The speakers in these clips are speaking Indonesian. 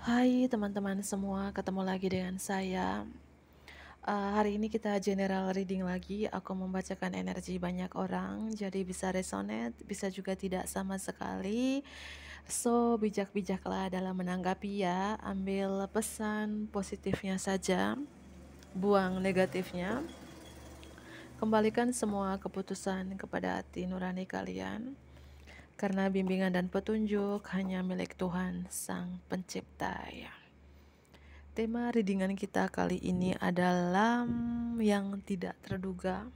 Hai teman-teman semua, ketemu lagi dengan saya. Hari ini kita general reading lagi. Aku membacakan energi banyak orang, jadi bisa resonate, bisa juga tidak sama sekali. So, bijak-bijaklah dalam menanggapi ya. Ambil pesan positifnya saja, buang negatifnya. Kembalikan semua keputusan kepada hati nurani kalian. Karena bimbingan dan petunjuk hanya milik Tuhan Sang Pencipta ya. Tema readingan kita kali ini adalah yang tidak terduga,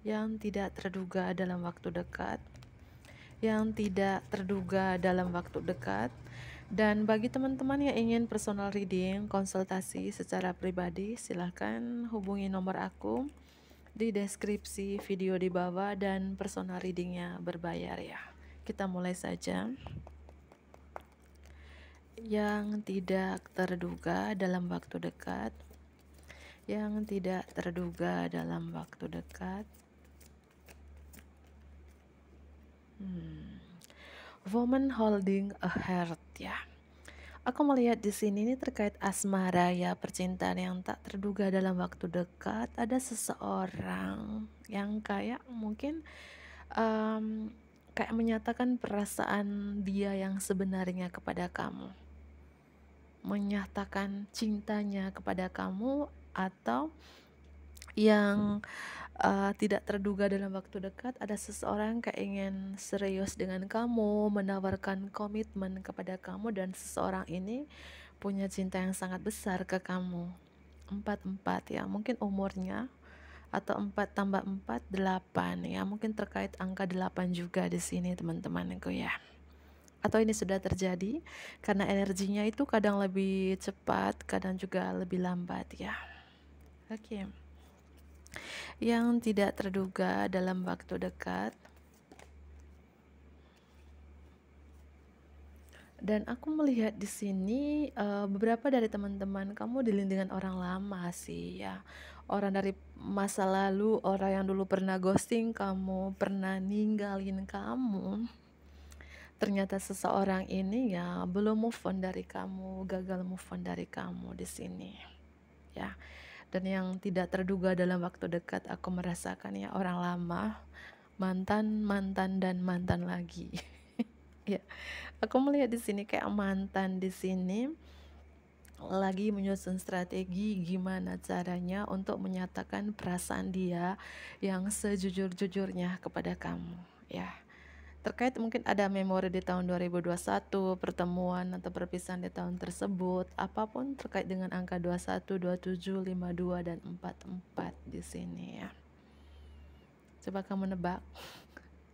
yang tidak terduga dalam waktu dekat, yang tidak terduga dalam waktu dekat. Dan bagi teman-teman yang ingin personal reading, konsultasi secara pribadi, silahkan hubungi nomor aku di deskripsi video di bawah dan personal readingnya berbayar ya. Kita mulai saja. Yang tidak terduga dalam waktu dekat, yang tidak terduga dalam waktu dekat. Woman holding a heart ya. Aku melihat di sini ini terkait asmara ya, percintaan yang tak terduga dalam waktu dekat. Ada seseorang yang kayak mungkin kayak menyatakan perasaan dia yang sebenarnya kepada kamu, menyatakan cintanya kepada kamu, atau yang tidak terduga dalam waktu dekat, ada seseorang yang ingin serius dengan kamu, menawarkan komitmen kepada kamu, dan seseorang ini punya cinta yang sangat besar ke kamu. 4-4 ya, mungkin umurnya, atau 4 tambah 4 8 ya, mungkin terkait angka 8 juga di sini teman-temanku ya. Atau ini sudah terjadi karena energinya itu kadang lebih cepat, kadang juga lebih lambat ya. Oke. Yang tidak terduga dalam waktu dekat. Dan aku melihat di sini beberapa dari teman-teman kamu dealing dengan orang lama sih ya. Orang dari masa lalu, orang yang dulu pernah ghosting kamu, pernah ninggalin kamu. Ternyata seseorang ini ya belum move on dari kamu, gagal move on dari kamu di sini. Ya. Dan yang tidak terduga dalam waktu dekat, aku merasakan ya orang lama, mantan, mantan dan mantan lagi. Ya, aku melihat di sini kayak mantan di sini lagi menyusun strategi gimana caranya untuk menyatakan perasaan dia yang sejujur-jujurnya kepada kamu, ya. Terkait mungkin ada memori di tahun 2021, pertemuan atau perpisahan di tahun tersebut, apapun terkait dengan angka 21, 27, 52 dan 44 di sini ya. Coba kamu nebak.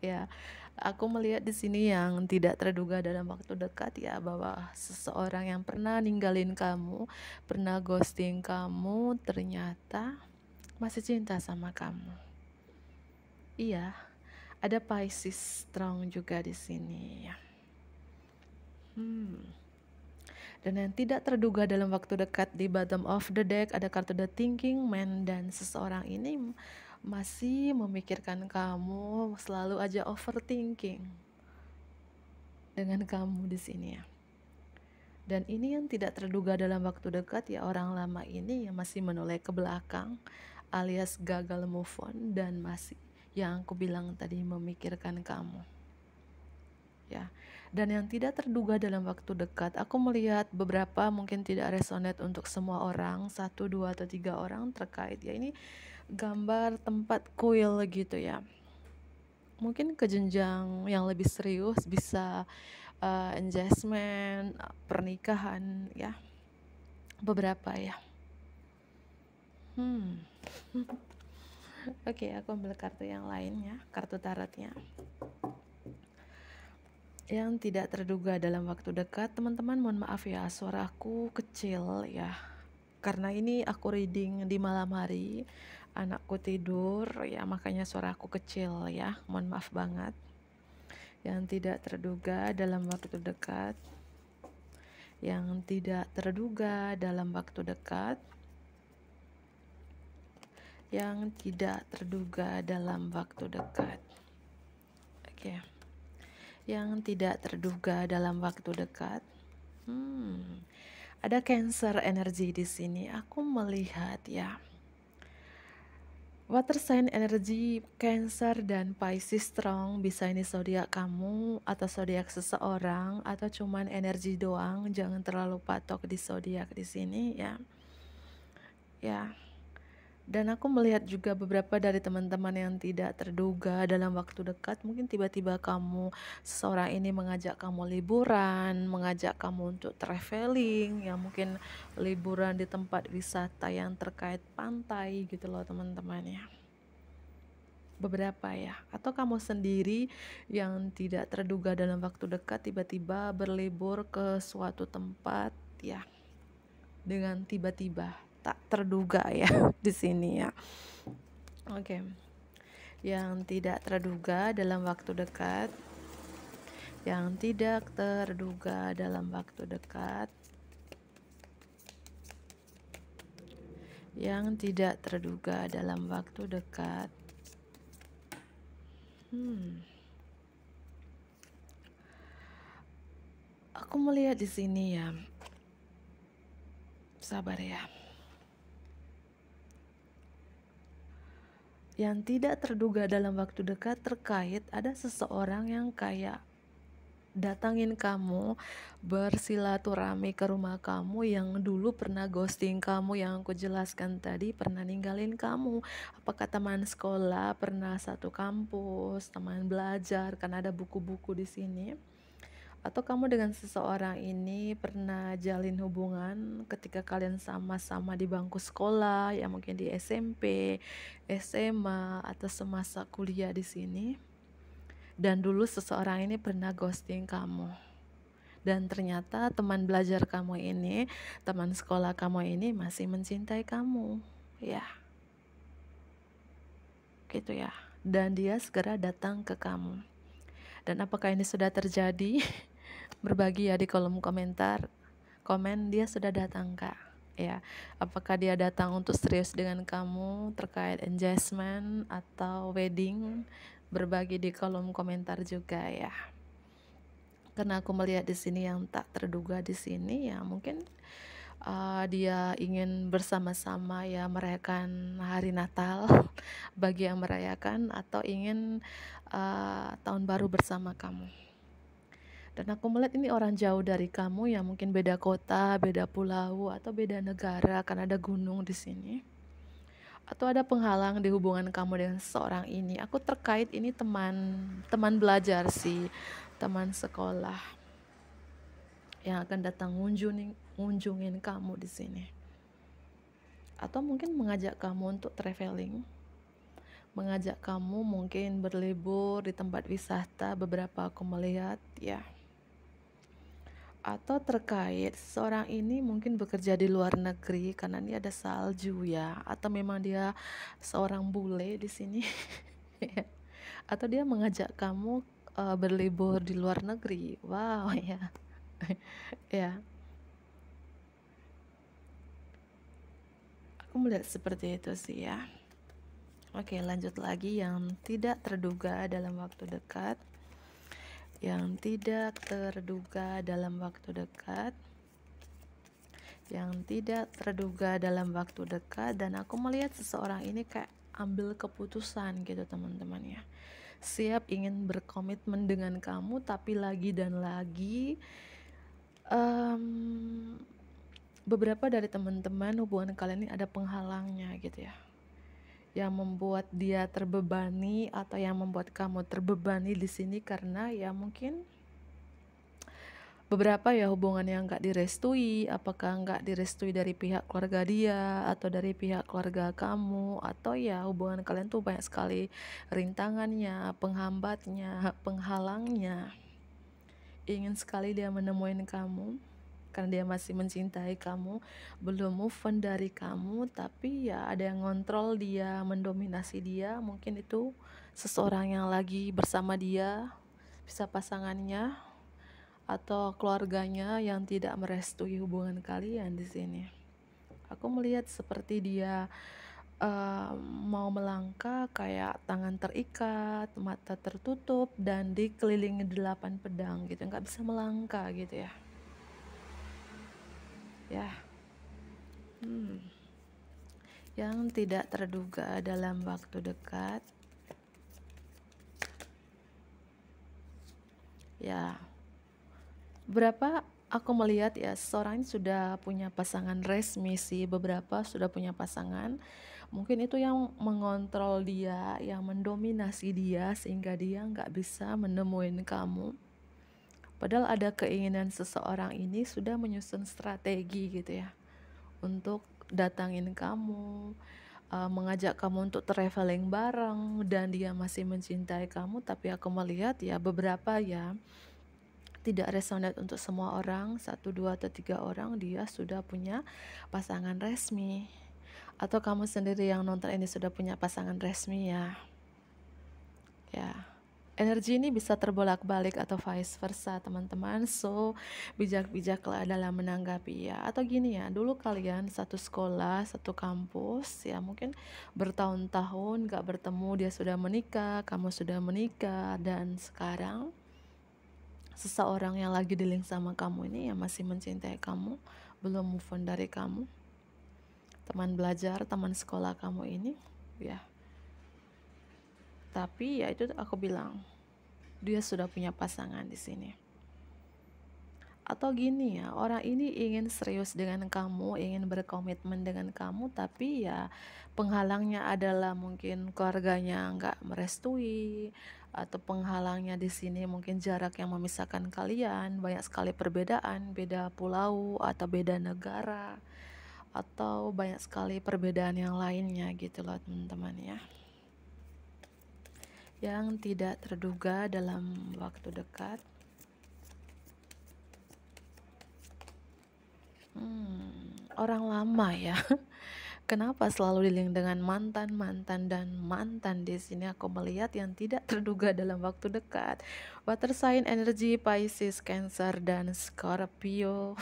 Ya, aku melihat di sini yang tidak terduga dalam waktu dekat ya, bahwa seseorang yang pernah ninggalin kamu, pernah ghosting kamu, ternyata masih cinta sama kamu. Iya, ada Pisces strong juga di sini ya. Dan yang tidak terduga dalam waktu dekat di bottom of the deck ada kartu The Thinking Man, dan seseorang ini masih memikirkan kamu, selalu aja overthinking dengan kamu di sini ya. Dan ini yang tidak terduga dalam waktu dekat ya, orang lama ini yang masih menoleh ke belakang alias gagal move on, dan masih yang aku bilang tadi memikirkan kamu. Ya. Dan yang tidak terduga dalam waktu dekat, aku melihat beberapa mungkin tidak resonate untuk semua orang, 1, 2, atau 3 orang terkait ya, ini gambar tempat kuil gitu ya. Mungkin ke jenjang yang lebih serius, bisa engagement, pernikahan ya. Beberapa ya. Oke, aku ambil kartu yang lain ya, kartu tarotnya. Yang tidak terduga dalam waktu dekat, teman-teman mohon maaf ya, suaraku kecil ya, karena ini aku reading di malam hari, anakku tidur ya, makanya suaraku kecil ya, mohon maaf banget. Yang tidak terduga dalam waktu dekat, yang tidak terduga dalam waktu dekat, yang tidak terduga dalam waktu dekat. Oke. Yang tidak terduga dalam waktu dekat. Ada Cancer energi di sini. Aku melihat ya. Water sign energi Cancer dan Pisces strong, bisa ini zodiak kamu atau zodiak seseorang atau cuman energi doang, jangan terlalu patok di zodiak di sini ya. Ya. Dan aku melihat juga beberapa dari teman-teman yang tidak terduga dalam waktu dekat, mungkin tiba-tiba seseorang ini mengajak kamu liburan, mengajak kamu untuk traveling, ya mungkin liburan di tempat wisata yang terkait pantai gitu loh teman-teman ya. Beberapa ya, atau kamu sendiri yang tidak terduga dalam waktu dekat tiba-tiba berlibur ke suatu tempat ya dengan tiba-tiba tak terduga ya di sini ya. Oke. Yang tidak terduga dalam waktu dekat. Yang tidak terduga dalam waktu dekat. Yang tidak terduga dalam waktu dekat. Aku melihat di sini ya. Sabar ya. Yang tidak terduga dalam waktu dekat terkait ada seseorang yang kayak datangin kamu, bersilaturahmi ke rumah kamu yang dulu pernah ghosting kamu, yang aku jelaskan tadi, pernah ninggalin kamu. Apakah teman sekolah, pernah satu kampus, teman belajar, karena ada buku-buku di sini. Atau kamu dengan seseorang ini pernah jalin hubungan ketika kalian sama-sama di bangku sekolah, ya mungkin di SMP, SMA, atau semasa kuliah di sini. Dan dulu seseorang ini pernah ghosting kamu. Dan ternyata teman belajar kamu ini, teman sekolah kamu ini masih mencintai kamu. Ya. Gitu ya. Dan dia segera datang ke kamu. Dan apakah ini sudah terjadi? Berbagi ya di kolom komentar. Komen dia sudah datang kak. Ya, apakah dia datang untuk serius dengan kamu terkait engagement atau wedding? Berbagi di kolom komentar juga ya. Karena aku melihat di sini yang tak terduga di sini ya mungkin dia ingin bersama-sama ya merayakan hari Natal bagi yang merayakan, atau ingin tahun baru bersama kamu. Dan aku melihat ini orang jauh dari kamu, yang mungkin beda kota, beda pulau, atau beda negara karena ada gunung di sini. Atau ada penghalang di hubungan kamu dengan seseorang ini. Aku terkait ini teman belajar sih, teman sekolah yang akan datang ngunjungin kamu di sini. Atau mungkin mengajak kamu untuk traveling, mengajak kamu mungkin berlibur di tempat wisata, beberapa aku melihat ya. Atau terkait seorang ini mungkin bekerja di luar negeri karena ini ada salju ya, atau memang dia seorang bule di sini. Atau dia mengajak kamu berlibur di luar negeri. Wow ya. Ya. Aku melihat seperti itu sih ya. Oke, lanjut lagi yang tidak terduga dalam waktu dekat. Yang tidak terduga dalam waktu dekat. Yang tidak terduga dalam waktu dekat. Dan aku melihat seseorang ini kayak ambil keputusan gitu teman-teman ya. Siap ingin berkomitmen dengan kamu, tapi lagi dan lagi beberapa dari teman-teman hubungan kalian ini ada penghalangnya gitu ya, yang membuat dia terbebani atau yang membuat kamu terbebani di sini karena ya mungkin beberapa ya hubungan yang nggak direstui, apakah nggak direstui dari pihak keluarga dia atau dari pihak keluarga kamu, atau ya hubungan kalian tuh banyak sekali rintangannya, penghambatnya, penghalangnya. Ingin sekali dia menemuin kamu karena dia masih mencintai kamu, belum move on dari kamu, tapi ya ada yang ngontrol dia, mendominasi dia. Mungkin itu seseorang yang lagi bersama dia, bisa pasangannya atau keluarganya yang tidak merestui hubungan kalian di sini. Aku melihat seperti dia mau melangkah kayak tangan terikat, mata tertutup, dan dikelilingi 8 pedang gitu, nggak bisa melangkah gitu ya. ya. hmm, yang tidak terduga dalam waktu dekat, ya. Berapa aku melihat ya, seseorang ini sudah punya pasangan resmi sih, beberapa sudah punya pasangan. Mungkin itu yang mengontrol dia, yang mendominasi dia sehingga dia nggak bisa menemuin kamu. Padahal ada keinginan seseorang ini sudah menyusun strategi gitu ya, untuk datangin kamu, mengajak kamu untuk traveling bareng, dan dia masih mencintai kamu. Tapi aku melihat ya beberapa ya tidak resonate untuk semua orang, 1, 2, atau 3 orang dia sudah punya pasangan resmi. Atau kamu sendiri yang nonton ini sudah punya pasangan resmi ya. Ya. Energi ini bisa terbolak-balik atau vice versa teman-teman. So bijak-bijaklah dalam menanggapi ya. Atau gini ya, dulu kalian satu sekolah, satu kampus ya, mungkin bertahun-tahun gak bertemu, dia sudah menikah, kamu sudah menikah, dan sekarang seseorang yang lagi di link sama kamu ini yang masih mencintai kamu, belum move on dari kamu. Teman belajar, teman sekolah kamu ini ya. Tapi ya itu aku bilang, dia sudah punya pasangan di sini. Atau gini ya, orang ini ingin serius dengan kamu, ingin berkomitmen dengan kamu, tapi ya penghalangnya adalah mungkin keluarganya nggak merestui, atau penghalangnya di sini mungkin jarak yang memisahkan kalian, banyak sekali perbedaan, beda pulau atau beda negara, atau banyak sekali perbedaan yang lainnya gitu loh teman-teman ya, yang tidak terduga dalam waktu dekat. Orang lama ya. Kenapa selalu dilink dengan mantan, mantan, dan mantan? Di sini aku melihat yang tidak terduga dalam waktu dekat. Water sign energi Pisces, Cancer, dan Scorpio.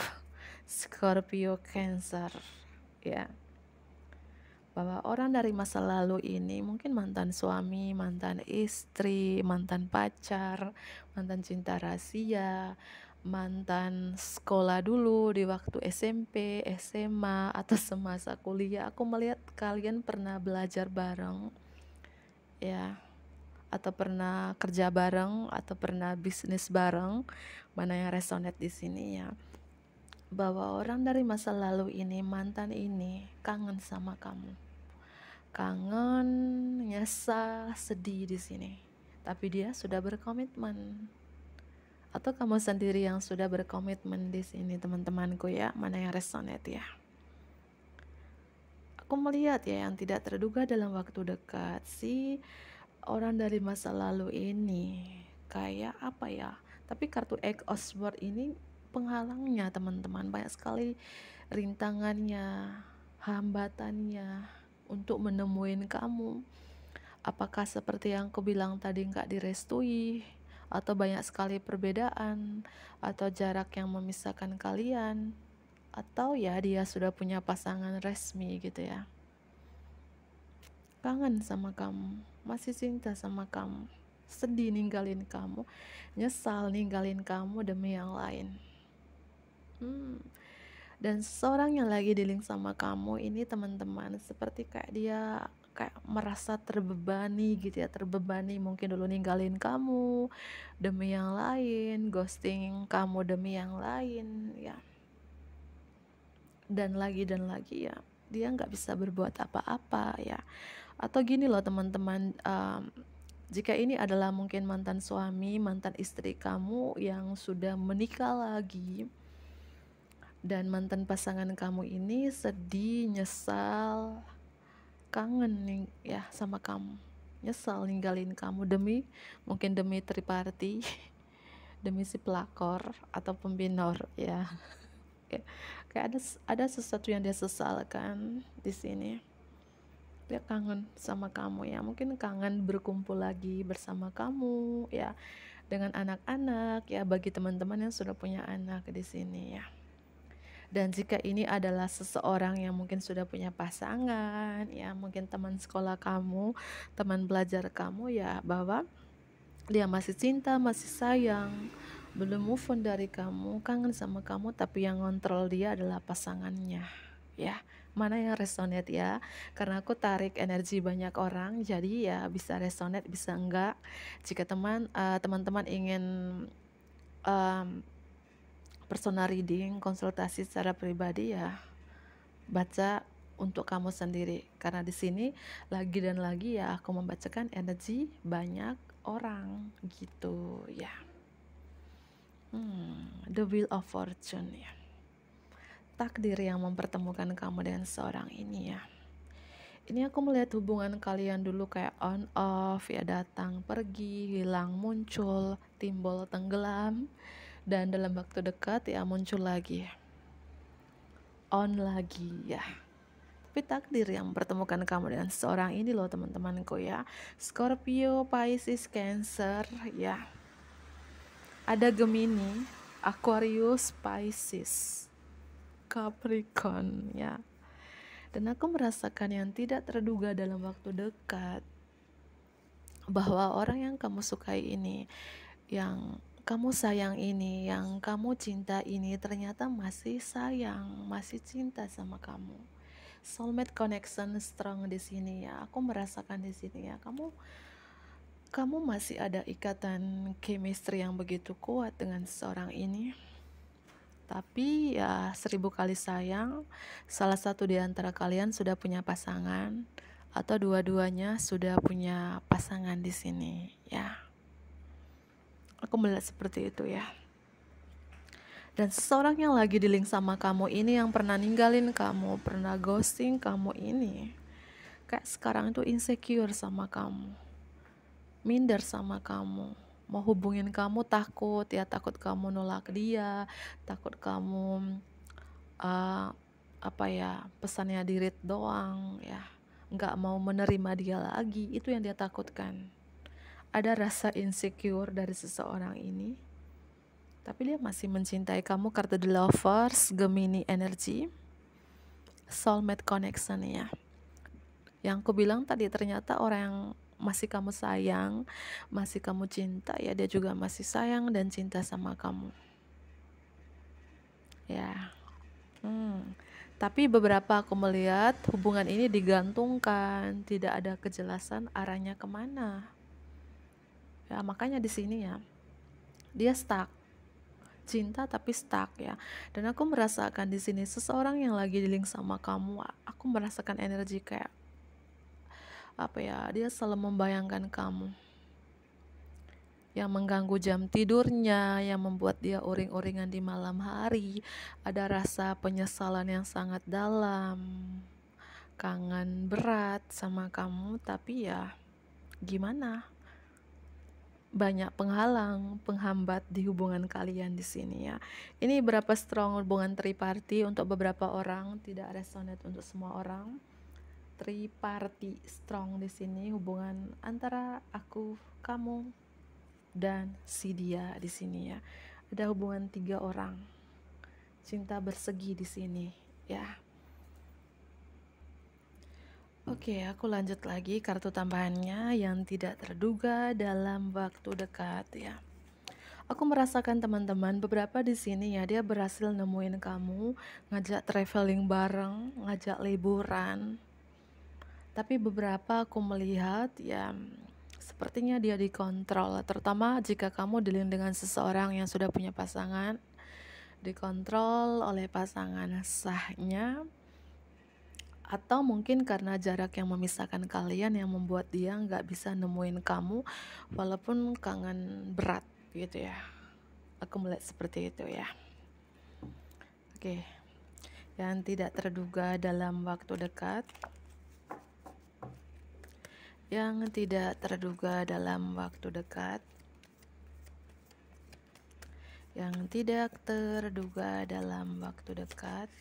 Scorpio, Cancer. Ya. Bahwa orang dari masa lalu ini mungkin mantan suami, mantan istri, mantan pacar, mantan cinta rahasia, mantan sekolah dulu di waktu SMP, SMA, atau semasa kuliah. Aku melihat kalian pernah belajar bareng ya, atau pernah kerja bareng, atau pernah bisnis bareng. Mana yang resonate di sini ya, bahwa orang dari masa lalu ini, mantan ini kangen sama kamu. Kangen, nyesal, sedih di sini. Tapi dia sudah berkomitmen. Atau kamu sendiri yang sudah berkomitmen di sini teman-temanku ya, mana yang resonate ya. Aku melihat ya yang tidak terduga dalam waktu dekat si orang dari masa lalu ini kayak apa ya. Tapi kartu Eight of Swords ini penghalangnya teman-teman, banyak sekali rintangannya, hambatannya untuk menemuin kamu. Apakah seperti yang aku bilang tadi, nggak direstui, atau banyak sekali perbedaan, atau jarak yang memisahkan kalian, atau ya dia sudah punya pasangan resmi gitu ya. Kangen sama kamu, masih cinta sama kamu, sedih ninggalin kamu, nyesal ninggalin kamu demi yang lain. Dan seseorang yang lagi di link sama kamu ini teman-teman, seperti kayak dia kayak merasa terbebani gitu ya, terbebani mungkin dulu ninggalin kamu demi yang lain, ghosting kamu demi yang lain ya, dan lagi ya, dia nggak bisa berbuat apa-apa ya. Atau gini loh teman-teman, jika ini adalah mungkin mantan suami, mantan istri kamu yang sudah menikah lagi, dan mantan pasangan kamu ini sedih, nyesal, kangen nih ya sama kamu, nyesal ninggalin kamu demi mungkin demi triparty, demi si pelakor atau pembinor ya. Kayak ada sesuatu yang dia sesalkan di sini. Dia kangen sama kamu ya, mungkin kangen berkumpul lagi bersama kamu ya, dengan anak-anak ya, bagi teman-teman yang sudah punya anak di sini ya. Dan jika ini adalah seseorang yang mungkin sudah punya pasangan ya, mungkin teman sekolah kamu, teman belajar kamu ya, bahwa dia masih cinta, masih sayang, belum move on dari kamu, kangen sama kamu, tapi yang ngontrol dia adalah pasangannya. Ya, mana yang resonate ya? Karena aku tarik energi banyak orang, jadi ya bisa resonate, bisa enggak. Jika teman-teman ingin um, personal reading, konsultasi secara pribadi, ya baca untuk kamu sendiri. Karena di sini lagi dan lagi ya aku membacakan energi banyak orang gitu ya. The Wheel of Fortune ya. Takdir yang mempertemukan kamu dengan seorang ini ya. Ini aku melihat hubungan kalian dulu kayak on off ya, datang pergi, hilang muncul, timbul tenggelam, dan dalam waktu dekat ya muncul lagi, on lagi ya. Tapi takdir yang mempertemukan kamu dengan seorang ini loh teman-temanku ya. Scorpio, Pisces, Cancer ya. Ada Gemini, Aquarius, Pisces, Capricorn ya. Dan aku merasakan yang tidak terduga dalam waktu dekat, bahwa orang yang kamu sukai ini, yang kamu sayang ini, yang kamu cinta ini, ternyata masih sayang, masih cinta sama kamu. Soulmate connection strong di sini ya. Aku merasakan di sini ya. Kamu masih ada ikatan chemistry yang begitu kuat dengan seorang ini. Tapi ya 1000 kali sayang, salah satu di antara kalian sudah punya pasangan atau dua-duanya sudah punya pasangan di sini ya. Aku melihat seperti itu ya. Dan seseorang yang lagi di link sama kamu ini, yang pernah ninggalin kamu, pernah ghosting kamu ini, kayak sekarang itu insecure sama kamu, minder sama kamu, mau hubungin kamu takut ya, takut kamu nolak dia, takut kamu pesannya di read doang ya, nggak mau menerima dia lagi. Itu yang dia takutkan. Ada rasa insecure dari seseorang ini, tapi dia masih mencintai kamu. Kartu The Lovers, Gemini energy, soulmate connection ya. Yang aku bilang tadi, ternyata orang yang masih kamu sayang, masih kamu cinta ya, dia juga masih sayang dan cinta sama kamu ya. Tapi beberapa aku melihat hubungan ini digantungkan, tidak ada kejelasan arahnya kemana ya. Makanya di sini ya, dia stuck, cinta tapi stuck ya. Dan aku merasakan di sini seseorang yang lagi di link sama kamu, aku merasakan energi kayak dia selalu membayangkan kamu, yang mengganggu jam tidurnya, yang membuat dia uring-uringan di malam hari. Ada rasa penyesalan yang sangat dalam, kangen berat sama kamu. Tapi ya gimana, banyak penghambat di hubungan kalian di sini ya. Ini berapa strong hubungan triparty untuk beberapa orang, tidak resonate untuk semua orang. Triparty strong di sini, hubungan antara aku, kamu, dan si dia di sini ya. Ada hubungan 3 orang, cinta bersegi di sini ya. Oke, aku lanjut lagi. Kartu tambahannya, yang tidak terduga dalam waktu dekat ya. Aku merasakan teman-teman beberapa di sini ya, dia berhasil nemuin kamu, ngajak traveling bareng, ngajak liburan. Tapi beberapa aku melihat ya, sepertinya dia dikontrol, terutama jika kamu dealing dengan seseorang yang sudah punya pasangan, dikontrol oleh pasangan sahnya. Atau mungkin karena jarak yang memisahkan kalian yang membuat dia nggak bisa nemuin kamu walaupun kangen berat gitu ya. Aku melihat seperti itu ya. Oke, yang tidak terduga dalam waktu dekat. Yang tidak terduga dalam waktu dekat. Yang tidak terduga dalam waktu dekat.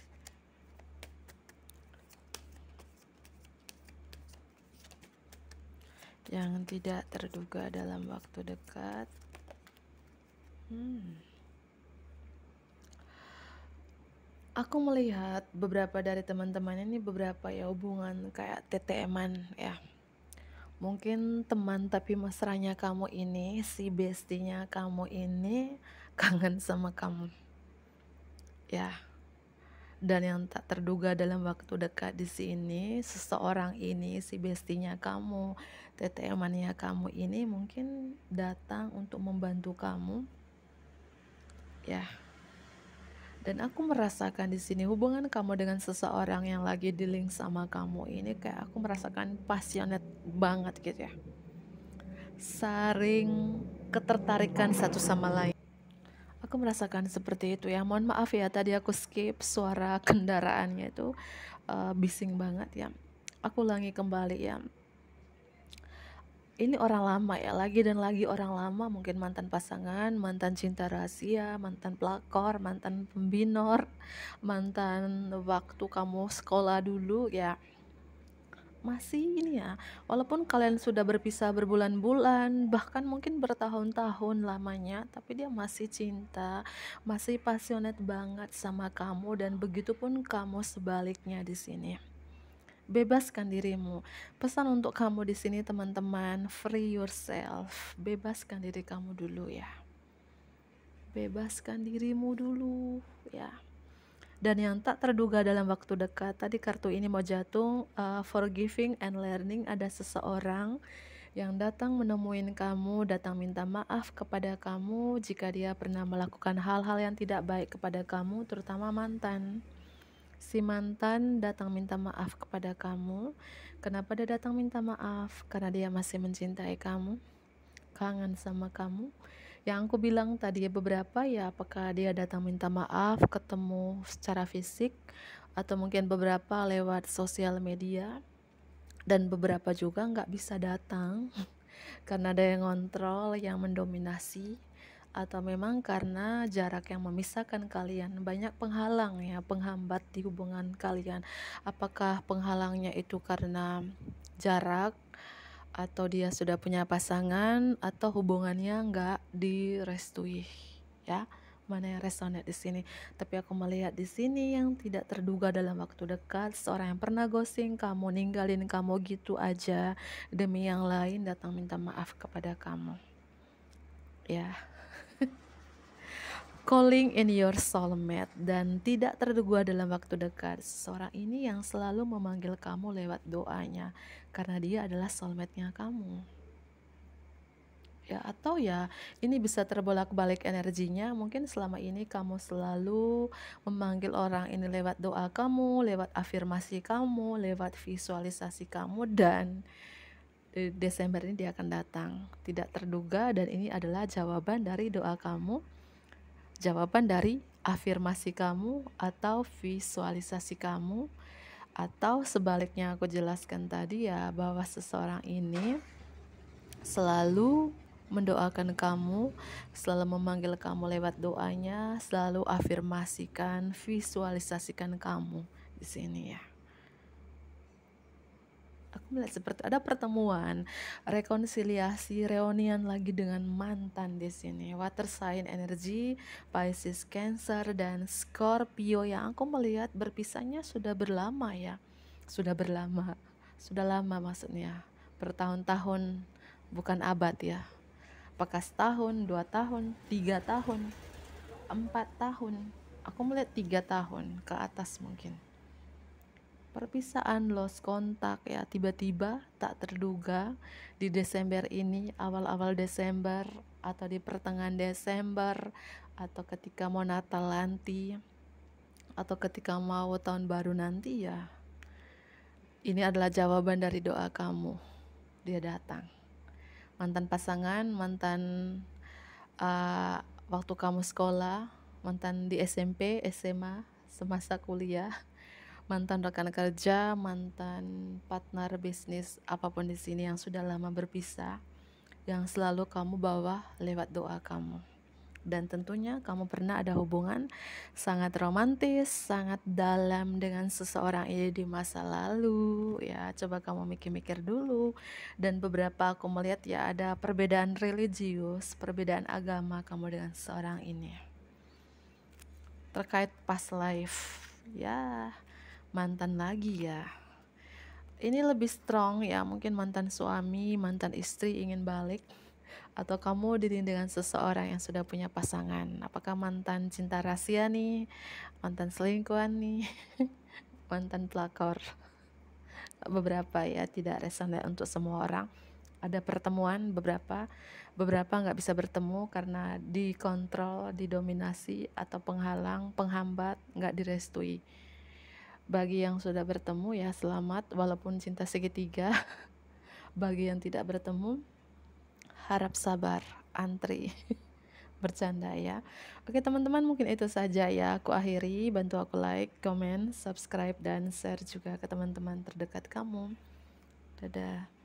Yang tidak terduga dalam waktu dekat. Aku melihat beberapa dari teman-teman ini, beberapa ya hubungan kayak TTM-an ya. Mungkin teman tapi mesranya kamu ini, si bestinya kamu ini kangen sama kamu ya. Dan yang tak terduga dalam waktu dekat di sini, seseorang ini, si bestinya kamu, TTM-annya kamu ini mungkin datang untuk membantu kamu ya. Dan aku merasakan di sini hubungan kamu dengan seseorang yang lagi di link sama kamu ini kayak aku merasakan passionate banget gitu ya. Saring ketertarikan satu sama lain. Aku merasakan seperti itu ya. Mohon maaf ya tadi aku skip suara kendaraannya itu bising banget ya. Aku ulangi kembali ya. Ini orang lama ya, lagi dan lagi orang lama, mungkin mantan pasangan, mantan cinta rahasia, mantan pelakor, mantan pembinor, mantan waktu kamu sekolah dulu ya. Masih ini ya, walaupun kalian sudah berpisah berbulan-bulan, bahkan mungkin bertahun-tahun lamanya, tapi dia masih cinta, masih passionate banget sama kamu, dan begitupun kamu sebaliknya di sini. Bebaskan dirimu. Pesan untuk kamu di sini teman-teman, free yourself. Bebaskan diri kamu dulu ya. Bebaskan dirimu dulu ya. Dan yang tak terduga dalam waktu dekat, tadi kartu ini mau jatuh, forgiving and learning, ada seseorang yang datang menemuin kamu, datang minta maaf kepada kamu jika dia pernah melakukan hal-hal yang tidak baik kepada kamu, terutama mantan. Si mantan datang minta maaf kepada kamu. Kenapa dia datang minta maaf? Karena dia masih mencintai kamu, kangen sama kamu. Yang aku bilang tadi beberapa ya, apakah dia datang minta maaf, ketemu secara fisik, atau mungkin beberapa lewat sosial media, dan beberapa juga nggak bisa datang karena ada yang ngontrol, yang mendominasi, atau memang karena jarak yang memisahkan kalian. Banyak penghalang ya, penghambat di hubungan kalian. Apakah penghalangnya itu karena jarak, atau dia sudah punya pasangan, atau hubungannya nggak direstui ya. Mana yang resonate di sini? Tapi aku melihat di sini yang tidak terduga dalam waktu dekat, seorang yang pernah ghosting kamu, ninggalin kamu gitu aja demi yang lain, datang minta maaf kepada kamu ya. Calling in your soulmate, dan tidak terduga dalam waktu dekat, seseorang ini yang selalu memanggil kamu lewat doanya, karena dia adalah soulmate-nya kamu ya. Atau ya ini bisa terbolak-balik energinya, mungkin selama ini kamu selalu memanggil orang ini lewat doa kamu, lewat afirmasi kamu, lewat visualisasi kamu, dan di Desember ini dia akan datang tidak terduga, dan ini adalah jawaban dari doa kamu, jawaban dari afirmasi kamu atau visualisasi kamu. Atau sebaliknya aku jelaskan tadi ya, bahwa seseorang ini selalu mendoakan kamu, selalu memanggil kamu lewat doanya, selalu afirmasikan, visualisasikan kamu di sini ya. Aku melihat seperti ada pertemuan, rekonsiliasi, reunian lagi dengan mantan di sini. Water sign energy, Pisces, Cancer, dan Scorpio yang aku melihat berpisahnya sudah berlama ya. Sudah berlama. Sudah lama maksudnya. Bertahun-tahun, bukan abad ya. Apakah setahun, 2 tahun, 3 tahun, 4 tahun? Aku melihat 3 tahun ke atas mungkin. Perpisahan, lost kontak ya, tiba-tiba tak terduga di Desember ini, awal-awal Desember atau di pertengahan Desember, atau ketika mau Natal nanti, atau ketika mau tahun baru nanti ya. Ini adalah jawaban dari doa kamu. Dia datang. Mantan pasangan, mantan waktu kamu sekolah, mantan di SMP, SMA, semasa kuliah, mantan rekan kerja, mantan partner bisnis, apapun di sini yang sudah lama berpisah, yang selalu kamu bawa lewat doa kamu. Dan tentunya kamu pernah ada hubungan sangat romantis, sangat dalam dengan seseorang ini di masa lalu ya. Coba kamu mikir-mikir dulu. Dan beberapa aku melihat ya ada perbedaan religius, perbedaan agama kamu dengan seseorang ini terkait past life ya. Mantan lagi ya, ini lebih strong ya, mungkin mantan suami, mantan istri ingin balik, Atau kamu diri dengan seseorang yang sudah punya pasangan? Apakah mantan cinta rahasia nih, mantan selingkuhan nih, mantan pelakor? Beberapa ya, tidak resonate untuk semua orang. Ada pertemuan beberapa nggak bisa bertemu karena dikontrol, didominasi atau penghalang, penghambat, nggak direstui. Bagi yang sudah bertemu ya selamat, walaupun cinta segitiga. Bagi yang tidak bertemu, harap sabar, antri. Bercanda ya. Oke teman-teman, mungkin itu saja ya. Aku akhiri, bantu aku like, comment, subscribe, dan share juga ke teman-teman terdekat kamu. Dadah.